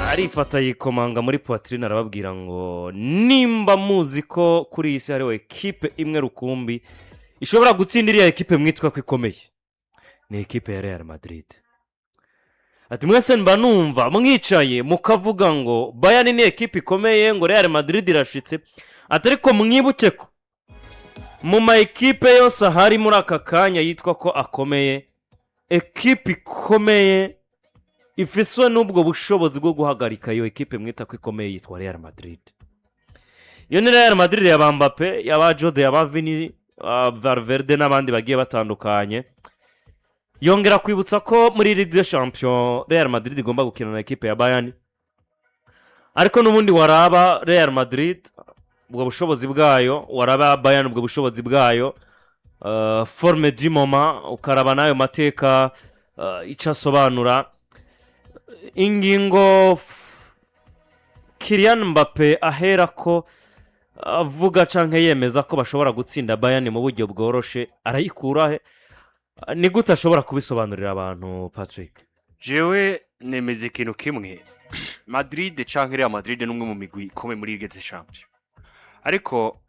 arifata yikomanga muri poitrine arababwira ngo nimba muzi ko kuri iyi si hariho ekipe imwe rukumbi ishobora gutsinda iriya ekipe mwitwa ko ikomeye ni ekipe ya Real Madrid. Ati mwese mba numva mwicaye mukavuga ngo Bayern ni ekipe ikomeye ngo Real Madrid irashitse, atariko mwibuke ko mu ma ekipe yose hari muri aka kanya yitwa ko akomeye, ekipe ikomeye ifise n'ubwo bushobozi bwo guhagarika iyo ekipe mwita ko ikomeye yitwa Real Madrid. Iyo ni Real Madrid ya Mbappe, ya Jode, ya Vini, Valverde n'abandi bagiye batandukanye. Yongera kwibutsa ko muri Ligue des Champions Real Madrid igomba gukina na ekipe ya Bayern. Ariko n'ubundi waraba Real Madrid ubwo bushobozi bwayo, waraba Bayern ubwo bushobozi bwayo, forme du moment, ukaraba nayo mateka icasobanura. Ingingo Kylian Mbappe ahera ko avuga canke yemeza ko bashobora gutsinda Bayern mu buryo bworoshe, arayikurahe? Ni gute ashobora kubisobanurira abantu Patrick? Jewe nemeze ikintu kimwe, Madrid canke Real Madrid n'umwe mu migwi ikomeye muri Ligue des Champions, ariko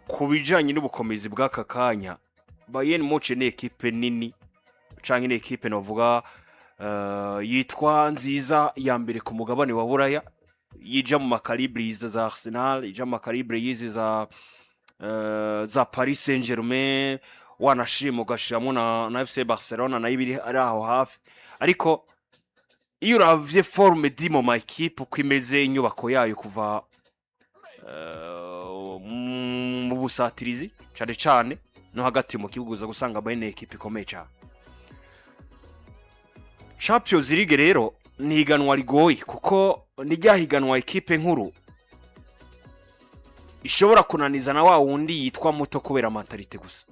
kubijanye n'ubukomezi bw'aka kanya Bayern Munich ni ekipe nini canke ni ekipe novuga yitwa nziza ya mbere ku mugabane wa Buraya, yija mu makalibre za Arsenal, yija mu makalibre yizi za Paris Saint-Germain, wanashima ugashiramo na FC Barcelona na ibiri ari aho hafi. Ariko iyo uravye forme dimo ma equipe uko imeze, inyubako yayo kuva mu busatirizi cyane cyane no hagati mu kibuga uza gusanga Bayern equipe ikomeye cyane. Champions League rero ni higanwa rigoye kuko nijya higanwa equipe nkuru ishobora kunaniza na wa wundi yitwa muto kubera mentalite gusa.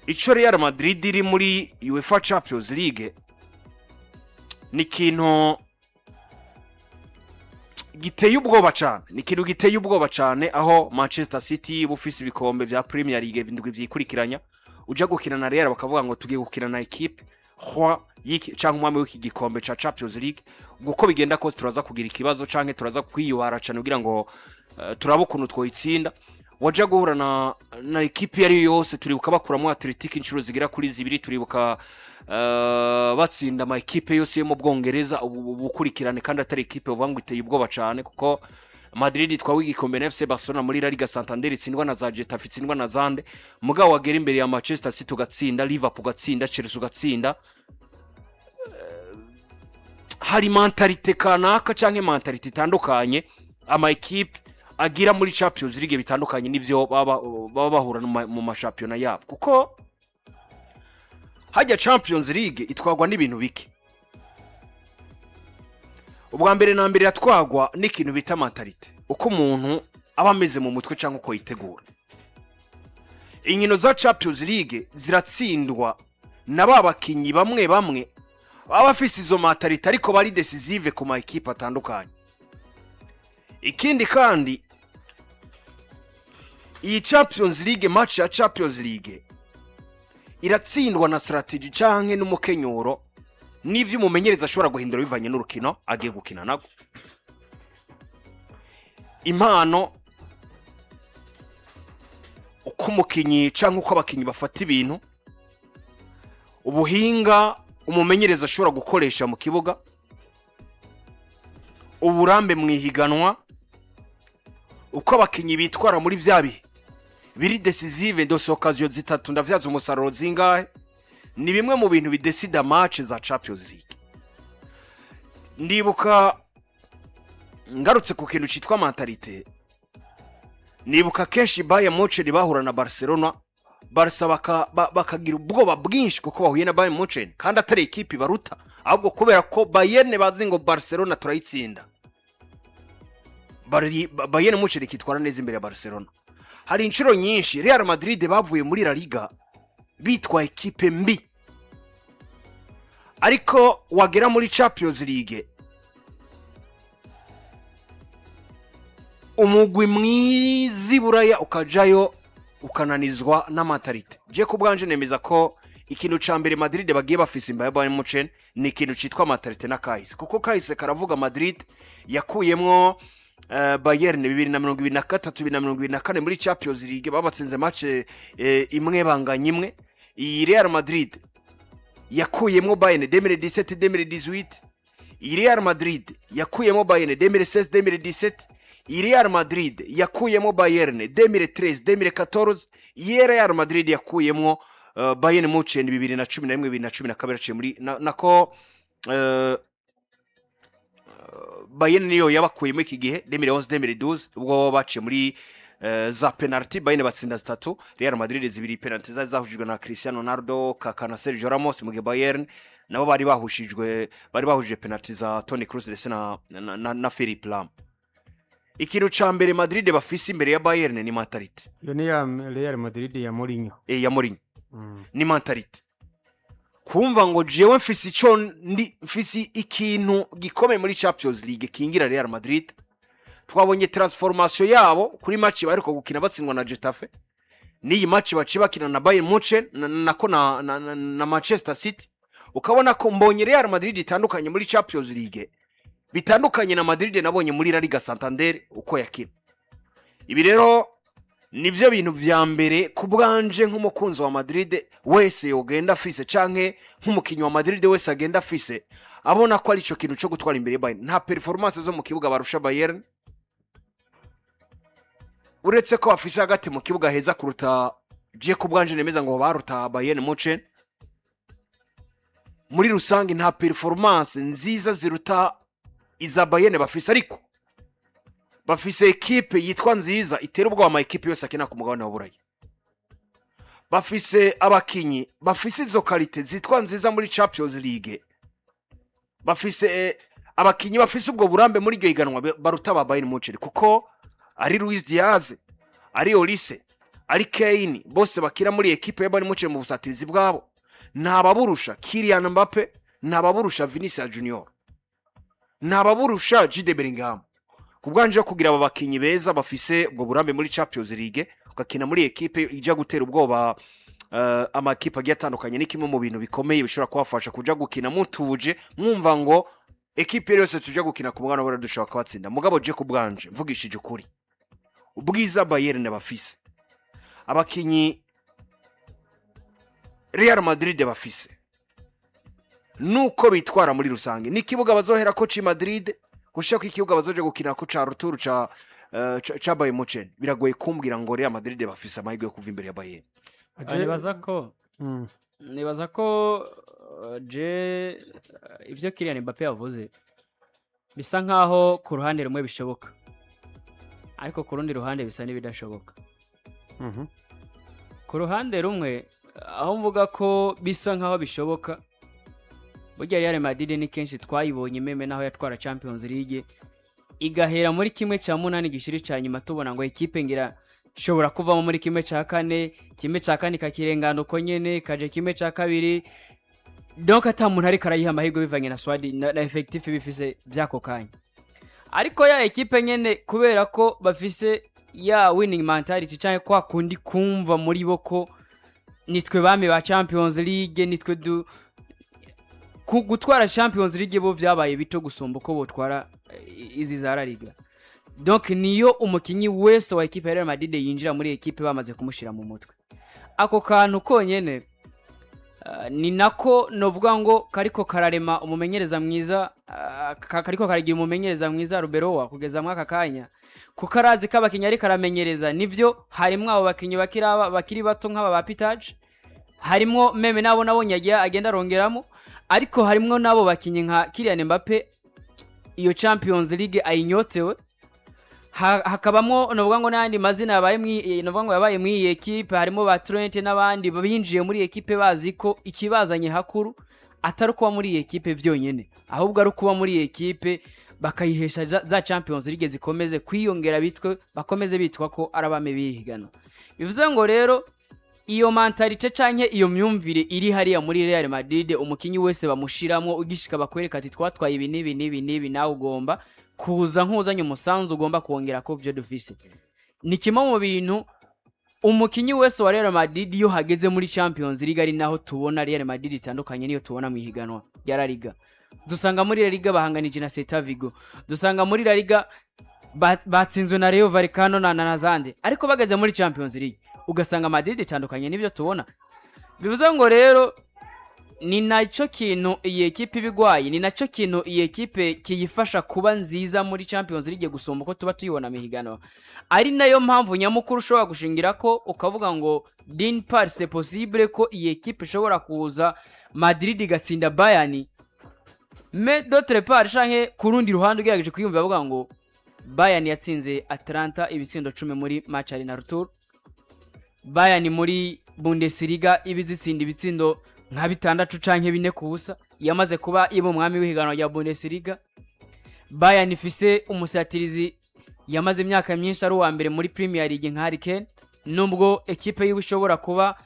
Ico Real Madrid iri muri UEFA Champions League ni kintu giteye ubwoba cyane, ni kintu giteye ubwoba cyane, aho Manchester City bufise ibikombe vya Premier League bindwi vyikurikiranya, uja gukina na Real bakavuga ngo tugiye gukina na equipe yiki canke umwami w'iki gikombe ca Champions League. Uko bigenda kose turaza kugira ikibazo canke turaza kwiyuhara cyane kugira ngo turabe ukuntu twoyitsinda. Waja guhura na equipe yari yose, turibuka bakuramo Athletic inshuro zigira kuri zibiri, turibuka batsinda ama equipe yose yo mu Bwongereza ubukurikirane, kandi atari equipe uvuga ngo iteye ubwoba cyane, kuko Madrid itwawe igikombe na FC Barcelona muri La Liga Santander, itsindwa na za Getafe, itsindwa na Zande, mugabo wagera imbere ya Manchester City ugatsinda, Liverpool ugatsinda, Chelsea ugatsinda. Hari mentalite kanaka canke mentalite itandukanye ama equipe agira muri Champions League bitandukanye n'ivyo baba bahura mu mashampiyona yabo, kuko hajya Champions League itwagwa n'ibintu bike. Ubwa mbere na mbere yatwagwa n'ikintu bita mentalite, uko umuntu aba ameze mu mutwe cyangwa uko yitegura. Inkino za Champions League ziratsindwa na babakinyi bamwe bamwe baba bafise izo mentalite ariko bari decisive ku ma equipe atandukanye. Ikindi kandi iyi Champions League, match ya Champions League iratsindwa na strategy canke n'umukenyuro n'ivyo umumenyereza ashobora guhindura bivanye n'urukino agiye gukina nago. Impano uko umukinyi canke uko abakinyi bafata ibintu, ubuhinga umumenyereza ashobora gukoresha mu kibuga, uburambe mwihiganwa, uko abakinyi bitwara muri vyabi biri decisive ndose occasion zitatu ndavyaza umusaruro zingahe, ni bimwe mu bintu bidesida match za Champions League. Ndibuka ngarutse ku kintu citwa mentalite, nibuka kenshi Bayern Munich bahura na Barcelona, Barca bakagira ubwoba bwinshi kuko bahuye na Bayern Munich kandi atari equipe baruta, ahubwo kubera ko Bayern bazi ngo Barcelona turayitsinda. Bayern Munich kitwara neza imbere ya Barcelona. Hari inshuro nyinshi Real Madrid bavuye muri La Liga bitwa equipe mbi, ariko wagera muri Champions League umugwi mwizi Buraya ukajayo ukananizwa na mentalite. Je kubwanje nemeza ko ikintu ca mbere Madrid bagiye bafise imba ya Bayern Munchen ni ikintu citwa mentalite na kahise, kuko kahise karavuga Madrid yakuyemwo Bayern 2023 2024 muri Champions League babatsinze match imwe banganya imwe. Iyi Real Madrid yakuyemwo Bayern 2017 2018, iyi Real Madrid yakuyemwo Bayern 2016 2017, iyi Real Madrid yakuyemwo Bayern 2013 2014, iyi Real Madrid yakuyemwo Bayern Munchen 2011 2012 muri nako Bayern niyo yabakuyemo iki gihe 2011 2012 ubwo baciye muri za penalty. Bayern batsinda 3, Real Madrid zibiri penalty zahujijwe na Cristiano Ronaldo, Kaka na Sergio Ramos, mu gihe Bayern nabo bari bahujije penalty za Toni Kroos ndetse na Philipp Lahm. Ikintu ca mbere Madrid bafise imbere ya Bayern ni mentalite. Yo ni ya Real Madrid ya Mourinho. Ya Mourinho. Ni mentalite. Kumva ngo jewe mfise ikintu gikomeye muri Champions League kingira Real Madrid. Twabonye transformation yabo kuri match bariko gukina batsindwa na Getafe. Niyi match bakina na Bayern Munchen na Manchester City. Ukabona ko mbonye Real Madrid itandukanye muri Champions League. Bitandukanye na Madrid nabonye muri La Liga Santander uko yakina. Ibi rero nivyo bintu vya mbere kubwanje nk'umukunzi wa Madrid wese yogenda afise canke nk'umukinyi wa Madrid wese agenda afise abona ko ari ico kintu cyo gutwara imbere Bayern. Nta performance zo mu kibuga barusha Bayern, uretse ko afise hagati mu kibuga heza kuruta je kubwanje nemeza ngo baruta Bayern Munchen. Muri rusange nta performance nziza ziruta iza Bayern bafise, ariko bafise equipe yitwa nziza itera ubwo ama equipe yose akina ku mugabane wa Burayi. Bafise abakinyi bafise izo quality zitwa nziza muri Champions League. Bafise abakinyi bafise ubwo burambe muri iryo higanwa baruta ba Bayern Munchen, kuko ari Luis Diaz, ari Olise, ari Kane, bose bakira muri equipe ya Bayern Munchen mu busatirizi bwabo. Ntababurusha Kylian Mbappe, ntababurusha Vinicius Junior, ntababurusha Jude Bellingham. Kubwanje kugira aba bakinyi beza bafise ubwo burambe muri Champions League ukakina muri equipe ija gutera ubwoba ama equipe agiye atandukanye ni kimwe mu bintu bikomeye bishobora kubafasha kuja gukina mutuje mwumva ngo equipe yose tuja gukina ku mugano baradushaka kwatsinda. Mugabo je kubwanje mvugishije ukuri ubwiza Bayern bafise, abakinyi Real Madrid bafise, nuko bitwara muri rusange ni kibuga bazohera ko ci Madrid ushaka ikibuga bazoje gukina ko ca retour ca Bayern Munchen. Biragoye kumbwira ngo Real Madrid bafise amahirwe yo kuva imbere ya Bayern. Nibaza ko je ivyo Kylian Mbappe yavuze bisa nkaho ku ruhande rumwe bishoboka, ariko ku rundi ruhande bisa n'ibidashoboka. Ku ruhande rumwe aho mvuga ko bisa nkaho bishoboka, burya Real Madrid ni kenshi twayibonye meme naho yatwara Champions League igahera muri kimwe cya 8 gishiri ca nyuma tubona ngo equipe ngira shobora kuvamo muri kimwe cya 4, kimwe cya 4 kakirengano ko nyene kaje kimwe cya 2, donc ata muntu ari karayiha amahirwe bivanye na swad na effective bifise byako kanya. Ariko ya equipe nyene kubera ko bafise ya winning mentality cyane kwa kundi kumva muri boko nitwe bame ba Champions League, nitwe gutwara Champions League bo vyabaye bito gusomba uko botwara izi za La Liga. Donc niyo umukinyi wese wa equipe ya Real Madrid yinjira muri equipe bamaze kumushira mu mutwe. Ako kantu konyene ni nako novuga ngo kariko kararema umumenyereza mwiza, kariko karagira umumenyereza mwiza Ruberoa kugeza mwaka kanya. Kukarazi kabakinyi ari karamenyereza nivyo harimwe abo bakinyi bakiri bato nk'aba ba Pitage, harimwo meme nabo nabonye agenda arongeramo, ariko harimwo nabo bakinyi nka Kylian Mbappe iyo Champions League ayinyotewe. Hakabamwo novuga ngo n'andi mazina yabaye mu equipe, harimo ba Trent n'abandi babinjiye muri equipe bazi ko ikibazanye hakuru atari kuba muri equipe vyonyene, ahubwo ari kuba muri equipe bakayihesha za Champions League zikomeze kwiyongera bakomeze bitwa ko arabame bihigano. Bivuze ngo rero iyo mentalite canke iyo myumvire iri hariya muri Real Madrid, umukinyi wese bamushiramo ugishika bakwereka ati twatwaye ibi nibi nawe ugomba kuza nkuzanye umusanzu ugomba kuongera ko byo dufise. Ni kimwe mu bintu umukinyi wese wa Real Madrid iyo hageze muri Champions League ari naho tubona Real Madrid itandukanye niyo tubona mu higanwa ya La Liga. Dusanga muri La Liga bahanganije na Celta Vigo, dusanga muri La Liga batsinzwe na Rayo Vallecano na zande, ariko bageze muri Champions League ugasanga Madrid itandukanye n'ibyo tubona. Bivuze ngo rero ni naco kintu iyi ekipe ibigwaye, ni naco kintu iyi ekipe kiyifasha kuba nziza muri Champions League gusumba ko tuba tuyibona mihigano. Ari nayo mpamvu nyamukuru ushobora gushingira ko ukavuga ngo d'une part c'est possible ko iyi ekipe ishobora kuza Madrid igatsinda Bayern, mais d'autre part canke kurundi ruhande ugerageje kwiyumva bavuga ngo Bayern yatsinze Atlanta ibisindo 10 muri match ari na retour. Bayern muri Bundesliga ibizitsinda ibitsindo nka 6 canke 4 kubusa, yamaze kuba ibo mwami w'ihiganwa rya Bundesliga. Bayern ifise umusatirizi yamaze imyaka myinshi ari uwa mbere muri Premier League nka Harry Kane, nubwo ekipe y'ushobora kuba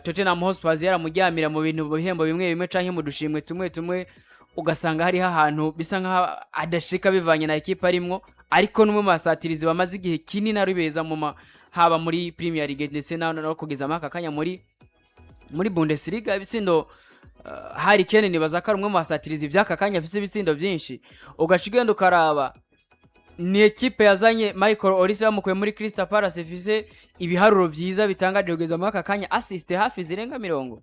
Tottenham Hotspur yaramujyamira mu bintu bihembo bimwe canke mu dushimwe tumwe ugasanga hari ahantu bisa nka adashika bivanye na ekipe arimwo, ariko numwe masatirizi bamaze igihe kinini ari beza mu haba muri Premier League ndetse no kugeza maka kanya muri Bundesliga ibisindo. Harry Kane nibaza ko ari umwe mu basatirizi vy'aka kanya afise ibitsindo byinshi. Ugashigenda ukaraba ni ekipe yazanye Michael Olise bamukuye muri Crystal Palace ifise ibiharuro vyiza bitangaje kugeza maka kanya, assist hafi zirenga 40.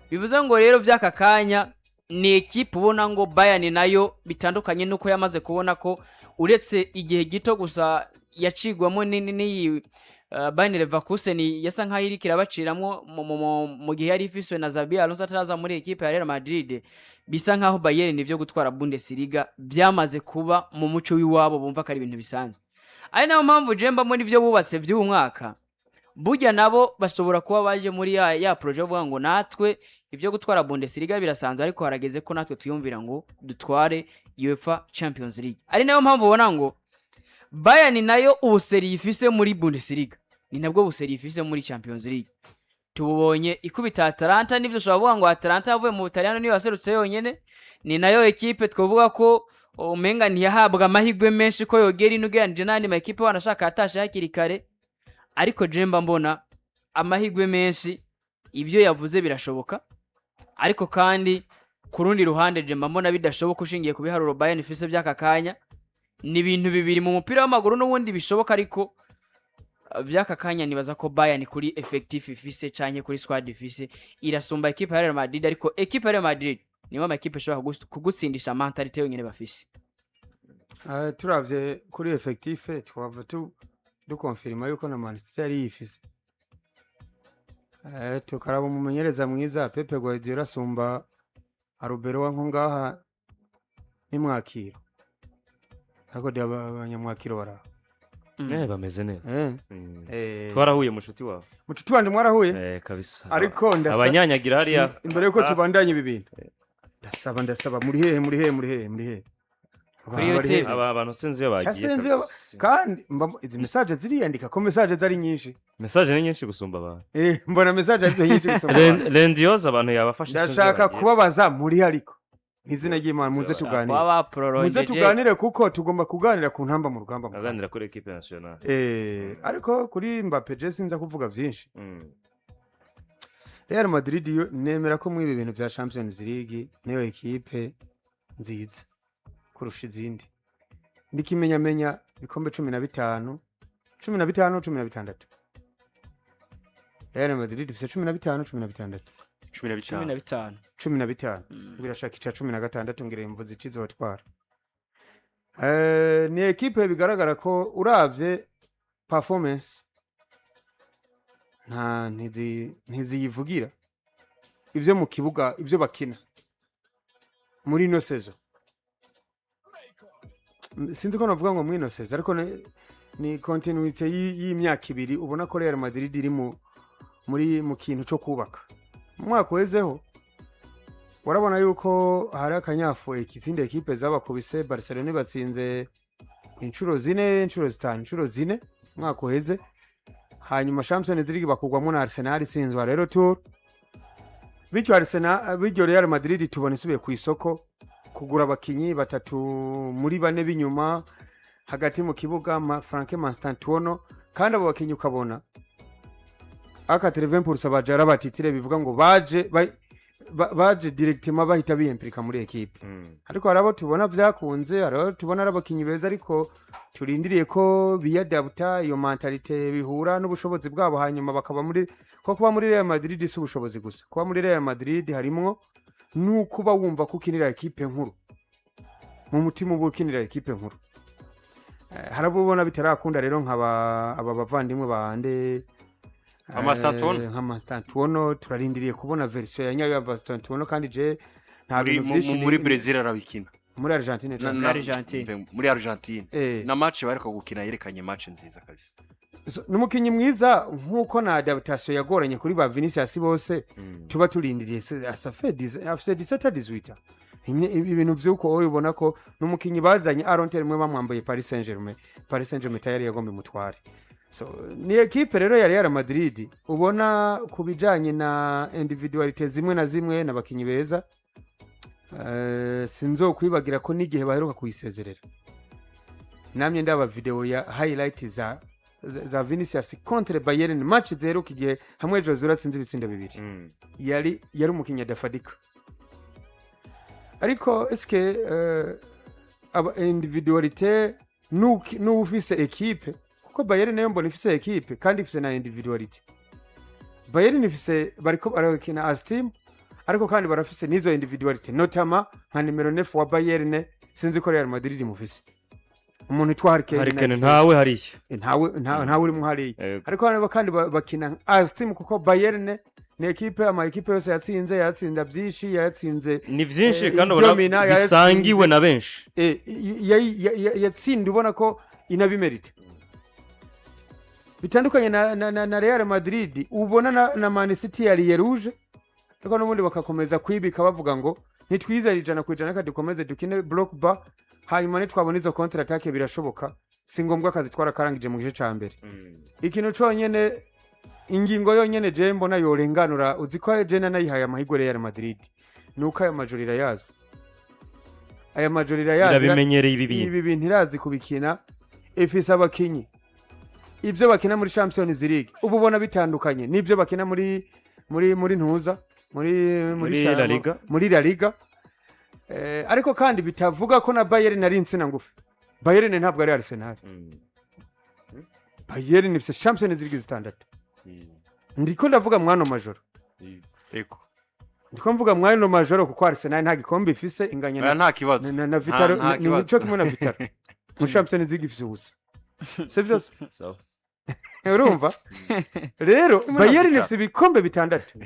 Bivuze ngo rero vy'aka kanya ni ekipe ubona ngo Bayern nayo bitandukanye nuko yamaze kubona ko uretse igihe gito gusa yacigwamo ni Bayern Leverkusen yasa nka iri kirabaciramwo mu gihe yari ifiswe na Xabi Alonso ataraza muri ekipe ya Real Madrid. Bisa nkaho Bayern nivyo gutwara Bundesliga byamaze kuba mu muco w'iwabo, bumva ko ari ibintu bisanzwe. Ari nayo mpamvu Jemba muri nivyo bubatse by'umwaka burya nabo bashobora kuba baje muri ya projet uvuga ngo natwe ivyo gutwara Bundesliga birasanzwe, ariko harageze ko natwe tuyumvira ngo dutware UEFA Champions League. Ari nayo mpamvu ubona ngo Bayern nayo ubuseri ifise muri Bundesliga ni nabwo buseri ifise muri Champions League. Tubonye ikubita Atalanta, nivyo ushobora ngo Atalanta yavuye mu Butaliyano niyo yaserutse yonyene, ni nayo ekipe twovuga ko umenga ntiyahabwa amahirwe menshi ko yogera inugeranije n'andi ma ekipe wanashaka atasha hakiri kare. Ariko Jemba mbona amahirwe menshi ivyo yavuze birashoboka, ariko kandi kurundi ruhande Jemba mbona bidashoboka ushingiye ku biharuro Bayern ifise by'aka kanya. Ni ibintu bibiri mu mupira w'amaguru n'ubundi bishoboka, ariko vy'aka kanya nibaza ko Bayern kuri effective ifise canke kuri squad ifise irasumba ekipe ya Real Madrid, ariko ekipe ya Real Madrid niyo ama ekipe ishobora kugutsindisha mentality yonyene bafise. Turavye kuri effective twava dukonfirma yuko na Manchester yari yifise. Tukaraba umumenyereza mwiza Pep Guardiola asumba Arubero wa nkongaha ni mwakiro, ariko abanyamwakiro bara bameze neza. Twarahuye mushuti wawe, mututu wandi mwarahuye kabisa, ariko abanyanyagira hariya imbere yuko tubandanye ibi bintu ndasaba muri hehe aba bantu sinzi yo bagiye kandi izi message ziriyandika ko message zari nyinshi. Message ni nyinshi gusumba abantu. Mbona message ari nyinshi gusumba abantu. Lendios abantu yabafashe sinzi. Ndashaka kubabaza muri ariko izina ry'Imana muze tuganire kuko tugomba kuganira ku ntamba mu rugamba mu kuganira kuri equipe nationale. Ariko kuri Mbappe je sinza kuvuga byinshi. Real Madrid yo nemera ko mwibi bintu bya Champions League niyo equipe nziza kurusha izindi. Ndikimenya bikombe 15 Real Madrid ifite 15 birashaka ica 16 ngire imvuzi ikizotwara. Ni equipe bigaragara ko uravye performance nta ntiziyivugira ivyo mu kibuga ivyo bakina muri no season. Sinzi ko navuga ngo muri no season, ariko ni continuity y'imyaka ibiri ubona ko Real Madrid iri mu kintu cyo kubaka. Mwaka wezeho warabona yuko hari akanyafu ikizinde equipe zabakubise Barcelona batsinze inshuro 4 mwaka weze, hanyuma Champions League bakugwamo na Arsenal isinzwa rero tour. Bityo Real Madrid tubona isubiye ku isoko kugura abakinyi batatu muri bane binyuma hagati mu kibuga Frank Manstantuono, kandi abo bakinyi ukabona aka 80% bajara batitire bivuga ngo baje directement bahita biyempirika muri equipe ariko harabo tubona byakunze harabo tubona arabakinyi beza ariko turindiriye ko biyadapta iyo mentalite bihura n'ubushobozi bwabo hanyuma bakaba muri ko kuba muri Real Madrid si ubushobozi gusa kuba muri Real Madrid harimo nukuba wumva ko ukinira equipe nkuru mu mutima ubukinira equipe nkuru harabo ubona bitarakunda rero aba bavandimwe bande Amastantuono turarindiriye kubona version ya nyayo ya Amastantuono kandi je nta bintu byinshi muri Brazil arabikina muri Argentine muri Argentine na match bariko gukina yerekanye match nziza kabisa numukinyi mwiza nkuko na adaptation yagoranye kuri ba Vinicius bose tuba turindiriye afise 17 ibintu byuko wowe ubona ko numukinyi bazanye Aaron Termwe bamwambaye Paris Saint-Germain tayari yagombe mutware so ni equipe rero ya Real Madrid ubona kubijanye na individualite zimwe na zimwe n'abakinyi beza sinzo kwibagira ko nigihe baheruka kuyisezerera namye ndaba video ya highlight za Vinicius contre Bayern match zeheruka igihe hamwe Josura sinzi ibitsinda bibiri yari umukinyi adafadika ariko eske aba individualite n'ufise equipe ko Bayern nayo mbona ifise equipe kandi ifise na individuality Bayern ifise bariko barakina as team ariko kandi barafise nizo individuality notama nka numero 9 wa Bayern sinzi ko Real Madrid mufise umuntu itwa Harikene ntawe hariya ntawe uri mu hariya ariko kandi bakina as team kuko Bayern ni equipe ama equipe yose yatsinda byinshi yatsinze ni byinshi kandi ubona bisangiwe na benshi yatsinda ubona ko inabimerite bitandukanye na Real Madrid ubona na Man City yari rouge ariko n'ubundi bakakomeza kwibika bavuga ngo nitwizera 100% kandi dukomeze dukine block bar hanyuma nitwabona izo counter attack birashoboka singombwa akazi twarakarangije mu gice ca mbere ikintu conyene ingingo yonyene je mbona yorenganura uziko jena nayihaye amahigwe Real Madrid nuko aya majorira yazi irabimenyereye ibi bintu irazi kubikina ifise abakinyi ibyo bakina muri Champions League ubu ubona bitandukanye nibyo bakina muri ntuza muri La Liga ariko kandi bitavuga ko na Bayern ari insina ngufi Bayern ntabwo ari Arsenal Bayern ifite Champions League zitandatu ndiko ndavuga mwana majoro eko ndiko mvuga mwana majoro kuko Arsenal nta gikombe ifise inganya nta kibazo na Vitaro ni cyo kimwe na Vitaro mu Champions League ifise ubusa sivyo so urumva rero Bayern ifise ibikombe bitandatu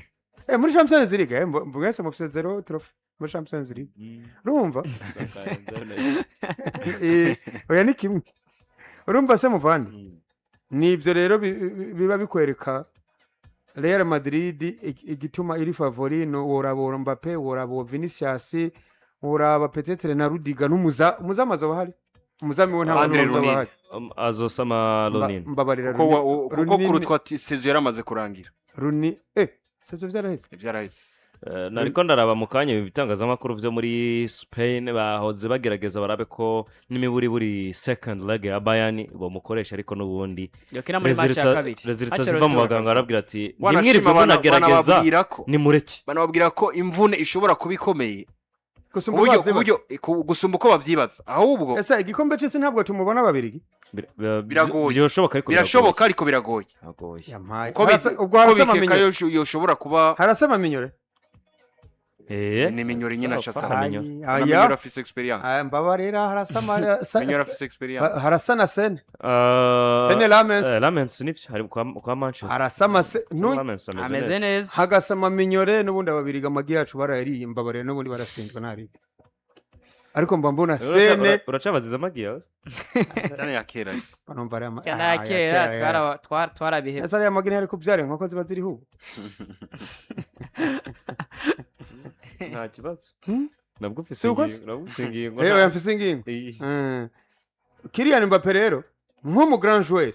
muri Champions League mbugese mufise 0 trophy muri Champions League urumva oya ni kimwe urumva se muvandi nibyo rero biba bikwereka Real Madrid igituma iri favori no worabora Mbappe worabo Vinicius woraba peut-être na Rudiger n'umuzamazo bahari umuzami we nta Landry bahari azosama Lonin mbabarira kuko kurutwa sezo yaramaze kurangira Runi sezo byaraheze nariko ndaraba mu kanya bitangazamakuru byo muri Spain bahoze bagerageza barabe ko n'imiburi second leg ya Bayern bo mukoresha ariko n'ubundi yokina muri match ya kabiri resultat ziva mu baganga arabwira ati nimwirirwe munagerageza ni mureke banababwira ko imvune ishobora kubikomeye gusumba uko bavyibaza ahubwo ese igikombe cyose ntabwo tumubona babiri birashoboka ariko biragoye ubwo harasema minyo yoshobora kuba harasema minyore ni minyore nyine ashasa minyore afise experience mbabarira harasama minyore afise experience harasana Sene Lamens nivyo hari kwa Manchester harasama ameze neza hagasama minyore n'ubundi ababiri gamagi yacu barayari mbabarira n'ubundi barasindwa nari ariko mbona Sene uracabaziza amagi yawe cyane yakera banomba yakera twarabihe esa ya magine ariko byare nkoko ziba ziri hubu nta kibazo nabwo fisingi ngo ewe fisingi Kylian Mbappe rero nko mu grand joueur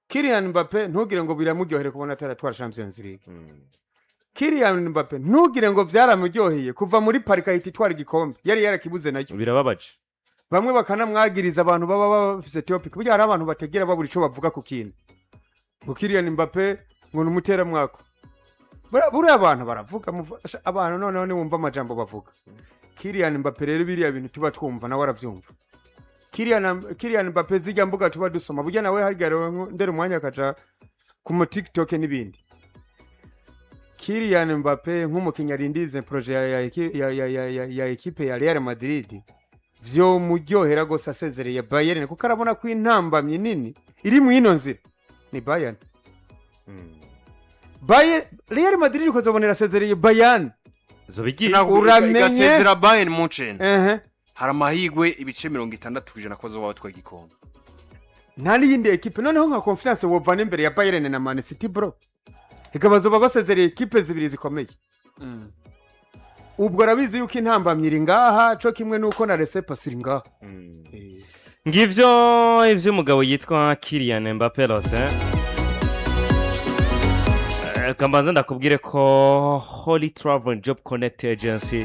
Kylian Mbappe ntugire ngo biramuryohere kubona ataratwara Champions League Kylian Mbappe ntugire ngo byaramuryoheye kuva muri Paris itwara igikombe yari yarakibuze nacyo birababaje bamwe bakanamwagiriza abantu baba bafise topic burya hari abantu bategera baburi ico bavuga ku kintu ngo Kylian Mbappe ngo ni umuteramwaka buriya abantu baravuga abantu noneho niwumva amajambo bavuga Kylian Mbappe rero biriya bintu tuba twumva nawe arabyumva Kylian Mbappe zijya mbuga tuba dusoma burya nawe harya ndere umwanya akaja ku mu TikTok n'ibindi Kylian Mbappe nk'umukinnyi arindize projet ya ekipe ya Real Madrid vyo muryohera gose asezereye Bayern kuko arabona ko intambamye nini iri mu ino nzira ni Bayern. Real Madrid ukozobonera asezereye Bayern zo bigira uramenye gasezera Bayern Munchen hari amahigwe ibice 60% ko zo batwa gikombe nta n'iyindi ekipe noneho nka confiance wovana imbere ya Bayern na Man City bro ikabazo babasezereye ekipe zibiri zikomeye ubwo arabizi yuko intambamye iri ngaha cyo kimwe nuko na Resepas iri ngaha ngivyo umugabo yitwa Kylian Mbappe lote kambanza ndakubwire ko Holy Travel Job Connect Agency